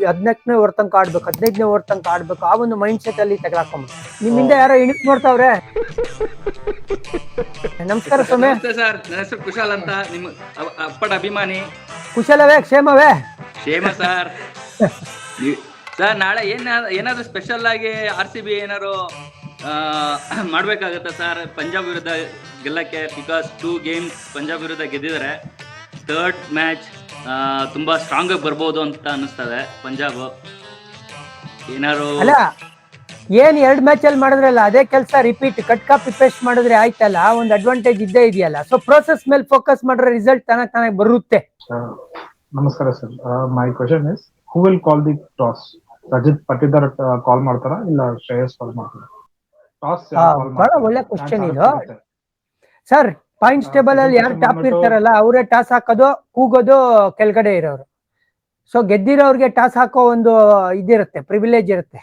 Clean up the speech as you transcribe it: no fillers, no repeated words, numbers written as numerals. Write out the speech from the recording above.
14ನೇ over ತನಕ ಆಡ್ಬೇಕು, 15ನೇ over ತನಕ ಆಡ್ಬೇಕು, ಆ ಒಂದು ಮೈಂಡ್ ಸೆಟ್ ಅಲ್ಲಿ ತೆಗೆದಾಕೊಂಡ್ ನಿಮ್ಮಿಂದ ಯಾರೋ ಇಣಿಕ್ ನೋಡ್ತಾವ್ರೆ. ನಮಸ್ಕಾರ ಸ್ವಾಮಿ. ಸರ್, ನನ್ನ ಹೆಸರು ಕುಶಾಲ್ ಅಂತ, ನಿಮ್ಮ ಅಪ್ಪಟ ಅಭಿಮಾನಿ. ಕುಶಲವೇ, ಕ್ಷೇಮವೇ? ಕ್ಷೇಮ ಸರ್. ಸರ್, ನಾಳೆ ಏನಾದ್ರು ಸ್ಪೆಷಲ್ ಆಗಿ RCB ಏನಾದ್ರು ಮಾಡ್ಬೇಕಾಗತ್ತಾ ಸರ್ ಪಂಜಾಬ್ ವಿರುದ್ಧ ಗೆಲ್ಲಕ್ಕೆ? ಬಿಕಾಸ್ 2 ಗೇಮ್ಸ್ ಪಂಜಾಬ್ ವಿರುದ್ಧ ಗೆದ್ದಿದ್ದಾರೆ. 3rd ಮ್ಯಾಚ್ ತುಂಬಾ ಸ್ಟ್ರಾಂಗ್ ಆಗಿ ಬರ್ಬೋದು ಅಂತ ಅನಿಸ್ತದೆ ಪಂಜಾಬ್. ಏನಾದ್ರು ಅಲ್ಲ, ಏನ್ 2 ಮ್ಯಾಚ್ ಅಲ್ಲಿ ಮಾಡಿದ್ರಲ್ಲ ಅದೇ ಕೆಲಸ ರಿಪೀಟ್, ಕಟ್ ಕಾಪಿ ಪೇಸ್ಟ್ ಮಾಡಿದ್ರೆ ಆಯ್ತಲ್ಲ, ಒಂದು ಅಡ್ವಾಂಟೇಜ್ ಇದ್ದೇ ಇದೆಯಲ್ಲ. ಸೊ ಪ್ರೋಸೆಸ್ ಮೇಲೆ ಫೋಕಸ್ ಮಾಡಿದ್ರೆ ರಿಸಲ್ಟ್ ತಾನಾಗಿ ಬರುತ್ತೆ. ನಮಸ್ಕಾರ sir. My question is, who will call the toss? Rajat Patidar call ಮಾಡ್ತಾರಾ ಇಲ್ಲ ಶ್ರೇಯಸ್ ಕಾಲ್ ಮಾಡ್ತಾರಾ? ಟಾಸ್ ಬಹಳ ಒಳ್ಳೆ ಕ್ವಶನ್ ಇದು ಸರ್. ಪಾಯಿಂಟ್ಸ್ ಟೇಬಲ್ ಅಲ್ಲಿ ಯಾರು ಟಾಪ್ ಇರ್ತಾರಲ್ಲ ಅವರೇ ಟಾಸ್ ಹಾಕೋದು, ಕೂಗೋದು ಕೆಳಗಡೆ ಇರೋರು. ಸೊ ಗೆದ್ದಿರೋರ್ಗೆ ಟಾಸ್ ಹಾಕೋ ಒಂದು ಇದಿರುತ್ತೆ, ಪ್ರಿವಿಲೇಜ್ ಇರುತ್ತೆ.